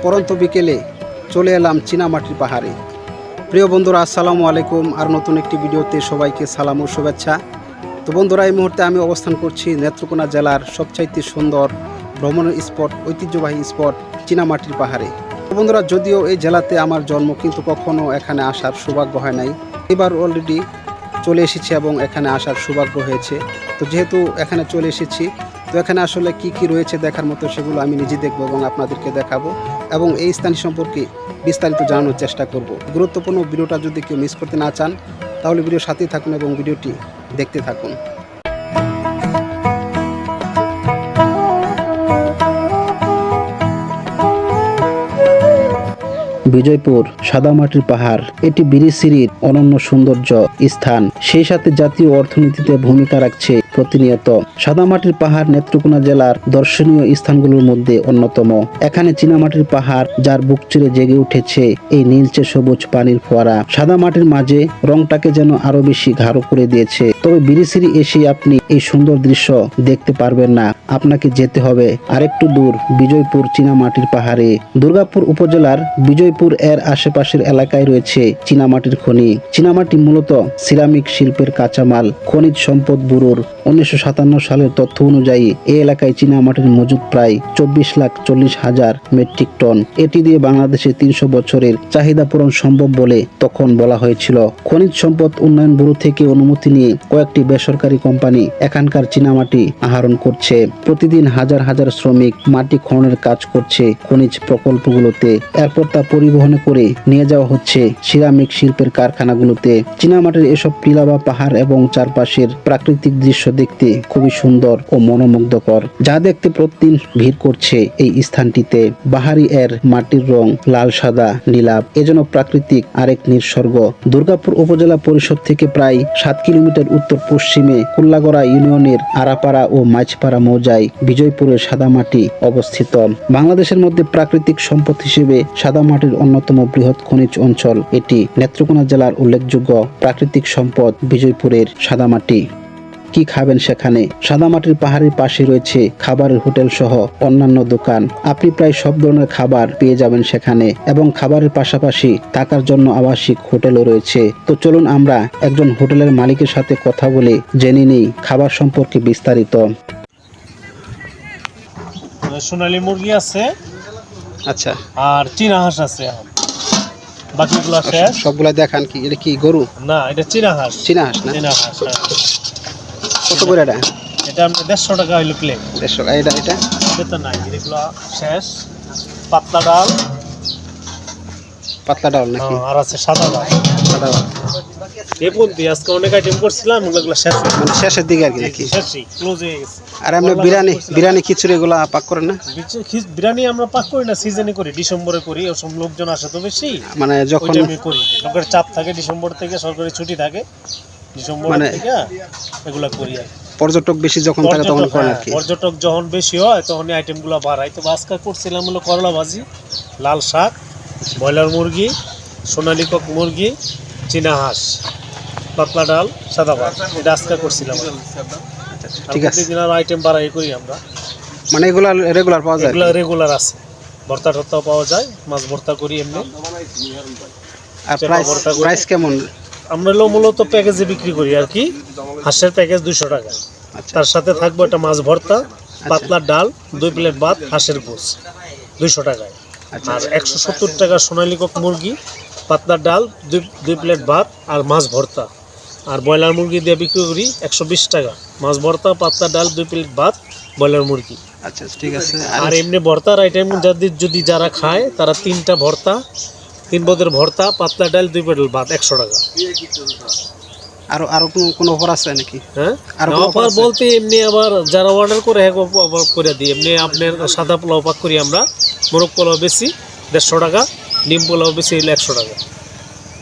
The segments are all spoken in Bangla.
পরন্ত বিকেলে চলে এলাম চীনামাটির পাহাড়ে। প্রিয় বন্ধুরা, আসসালামু আলাইকুম। আর নতুন একটি ভিডিওতে সবাইকে সালাম ও শুভেচ্ছা। তো বন্ধুরা, এই মুহূর্তে আমি অবস্থান করছি নেত্রকোনা জেলার সবচাইতে সুন্দর ভ্রমণের স্পট, ঐতিহ্যবাহী স্পট চীনামাটির পাহাড়ে। তো বন্ধুরা, যদিও এই জেলাতে আমার জন্ম, কিন্তু কখনো এখানে আসার সৌভাগ্য হয় নাই। এবার অলরেডি চলে এসেছি এবং এখানে আসার সৌভাগ্য হয়েছে। তো যেহেতু এখানে চলে এসেছি, তো এখানে আসলে কি কি রয়েছে দেখার মতো, সেগুলো আমি নিজে দেখবো এবং আপনাদেরকে দেখাবো এবং এই স্থান সম্পর্কে বিস্তারিত জানানোর চেষ্টা করব। গুরুত্বপূর্ণ ভিডিওটা যদি কেউ মিস করতে না চান, তাহলে ভিডিওর সাথেই থাকুন এবং ভিডিওটি দেখতে থাকুন। বিজয়পুর সাদামাটির পাহাড়, এটি বিরিশিরির অনন্য সৌন্দর্য স্থান, সেই সাথে জাতীয় অর্থনীতিতে ভূমিকা রাখছে প্রতিনিয়ত। সাদামাটির পাহাড় নেত্রকোনা জেলার দর্শনীয় স্থানগুলোর মধ্যে অন্যতম। এখানে চীনামাটির পাহাড়, যার বুক চিরে জেগে উঠেছে এই নীলচে সবুজ পানির ফোয়ারা, সাদামাটির মাঝে রংটাকে যেন আরো বেশি গাঢ় করে দিয়েছে। তবে বিরিশিরি এসে আপনি এই সুন্দর দৃশ্য দেখতে পারবেন না, আপনাকে যেতে হবে আরেকটু দূর, বিজয়পুর চীনামাটির পাহাড়ে। দুর্গাপুর উপজেলার বিজয়পুর এর আশেপাশের এলাকায় রয়েছে চীনামাটির খনি। চীনামাটি মূলত সিরামিক শিল্পের কাঁচামাল। খনিজ সম্পদ ব্যুরোর 1957 সালের তথ্য অনুযায়ী এই এলাকায় চীনামাটির মজুদ প্রায় 24,40,000 মেট্রিক টন। এটি দিয়ে বাংলাদেশে 300 বছরের চাহিদা পূরণ সম্ভব বলে তখন বলা হয়েছিল। খনিজ সম্পদ উন্নয়ন ব্যুরো থেকে অনুমতি নিয়ে কয়েকটি বেসরকারি কোম্পানি এখানকার চীনামাটি আহরণ করছে। প্রতিদিন হাজার হাজার শ্রমিক মাটি খননের কাজ করছে খনিজ প্রকল্পগুলোতে। এরপর তা পরিবহন করে নিয়ে যাওয়া হচ্ছে সিরামিক শিল্পের কারখানাগুলোতে। চীনামাটির এসব টিলা বা পাহাড় এবং চারপাশের প্রাকৃতিক দৃশ্য দেখতে খুবই সুন্দর ও মনোমুগ্ধকর, যা দেখতে প্রতিদিন ভিড় করছে এই স্থানটিতে। বাহারি এর মাটির রং লাল, সাদা, নীলাভ, এজন্য প্রাকৃতিক আরেক নিঃসর্গ। দুর্গাপুর উপজেলা পরিষদ থেকে প্রায় 7 কিলোমিটার উত্তর পশ্চিমে কুল্লাগড়া ইউনিয়নের আরাপাড়া ও মাঝপাড়া মৌজায় বিজয়পুরের সাদামাটি অবস্থিত। বাংলাদেশের মধ্যে প্রাকৃতিক সম্পদ হিসেবে সাদামাটির অন্যতম বৃহৎ খনিজ অঞ্চল এটি। নেত্রকোনা জেলার উল্লেখযোগ্য প্রাকৃতিক সম্পদ বিজয়পুরের সাদামাটি। কি খাবেন সেখানে? সাদামাটির পাহাড়ের পাশে রয়েছে খাবারের হোটেল সহ অন্যান্য দোকান। আপনি প্রায় সব ধরনের খাবার পেয়ে যাবেন সেখানে, এবং খাবারের পাশাপাশি থাকার জন্য আবাসিক হোটেলও রয়েছে। তো চলুন আমরা একজন হোটেলের মালিকের সাথে কথা বলে জেনে নিই খাবার সম্পর্কে বিস্তারিত। সোনালী মুরগি আছে, আচ্ছা, আর চীনা হাঁস আছে। এখন বাকিগুলো শেষ। সবগুলা দেখান। কি এটা? কি গরু? না, এটা চীনা হাঁস। চীনা হাঁস না? চীনা হাঁস, হ্যাঁ। কত করে এটা? এটা আপনার 150 টাকা হইলো প্লেট। 150 টাকা। এটা এটা তো নাই, এগুলো শেষ। পাতলা ডাল, পাতলা ডাল নাকি? আর আছে সাদা ডাল। সাদা ডাল। এই পর্যন্ত আজকে অনেক আইটেম করছিলাম, ওগুলো শেষ হয়ে মানে শেষের দিকে আর কি নাকি? শেষই ক্লোজ হয়ে গেছে। আর আপনি বিরিয়ানি খিচুড়ি এগুলা পাক করেন না? বিরিয়ানি আমরা পাক করি না, সিজনে করি, ডিসেম্বরে করি। ওসব লোকজন আসে তো বেশি, মানে যখন আমি করি। লোকের চাপ থাকে, ডিসেম্বর থেকে সরকারি ছুটি থাকে, ডিসেম্বর থেকে এগুলা করি। আর পর্যটক বেশি যখন থাকে তখন করেন আর কি? পর্যটক যখন বেশি হয় তখন এই আইটেমগুলো বাড়াই। তো আজকে করছিলাম হলো করলা ভাজি, লাল শাক, ব্রয়লার মুরগি, সোনালী কক মুরগি, চীনা হাঁস, পাতলা ডাল, সাদা ভাত। এটা আজকে করছিলাম। ঠিক আছে। প্রতিদিন আইটেম বাড়াই করি আমরা। মানে এগুলা রেগুলার পাওয়া যায়? এগুলো রেগুলার আছে। ভর্তা টর্তাও পাওয়া যায়, মাছ ভর্তা করি এমনি। আর প্রাইস কেমন? আমরা মূলত প্যাকেজে বিক্রি করি আর কি। হাঁসের প্যাকেজ 200 টাকা। তার সাথে থাকবে একটা মাছ ভর্তা, পাতলা ডাল, 2 প্লেট ভাত, হাঁসের গোস 200 টাকায়। আর 170 টাকা সোনালী কক মুরগি, পাতলা ডাল, 2 প্লেট ভাত আর মাছ ভর্তা। আর ব্রয়লার মুরগি দিয়ে বিক্রি করি 120 টাকা, মাছ ভর্তা, পাতলা ডাল, 2 প্লেট ভাত, ব্রয়লার মুরগি। আচ্ছা, ঠিক আছে। আর এমনি ভর্তার আইটেম যদি যারা খায় তারা 3টা ভর্তা, 3 পদের ভর্তা, পাতলা ডাল, 2 প্লেট ভাত 100 টাকা। আরো কোনো অফার আছে নাকি? হ্যাঁ, আর অফার বলতে এমনি আবার যারা অর্ডার করে অফার করে দিই। এমনি আপনার সাদা পোলাও পাক করি আমরা, মোরগ পোলাও বেশি 150 টাকা, ডিম পোলাও বেশি 100 টাকা।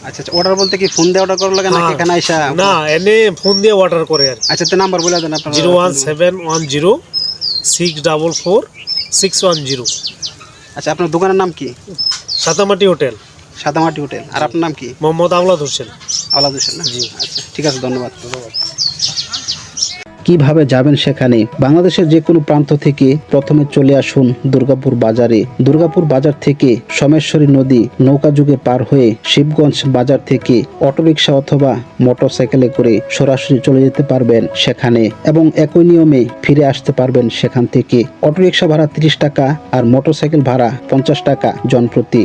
আচ্ছা, অর্ডার বলতে কি ফোন দিয়ে অর্ডার করা লাগে নাকি এখানে আইসা? না, এনে ফোন দিয়ে অর্ডার করে আর। আচ্ছা, তো নাম্বার বলে দেন আপনারা। 01710610610। আচ্ছা, আপনার দোকানের নাম কি? সাদামাটি হোটেল। সাদামাটি হোটেল। আর আপনার নাম কি? মোহাম্মদ আওলাদ হোসেন। আওলাদ হোসেন না? জি। আচ্ছা, ঠিক আছে, ধন্যবাদ। কিভাবে যাবেন সেখানে? বাংলাদেশের যে কোনো প্রান্ত থেকে প্রথমে চলে আসুন দুর্গাপুর বাজারে। দুর্গাপুর বাজার থেকে সোমেশ্বরী নদী নৌকা যুগে পার হয়ে শিবগঞ্জ বাজার থেকে অটোরিকশা অথবা মোটরসাইকেলে করে সরাসরি চলে যেতে পারবেন সেখানে এবং একই নিয়মে ফিরে আসতে পারবেন সেখান থেকে। অটোরিকশা ভাড়া 30 টাকা আর মোটরসাইকেল ভাড়া 50 টাকা জনপ্রতি।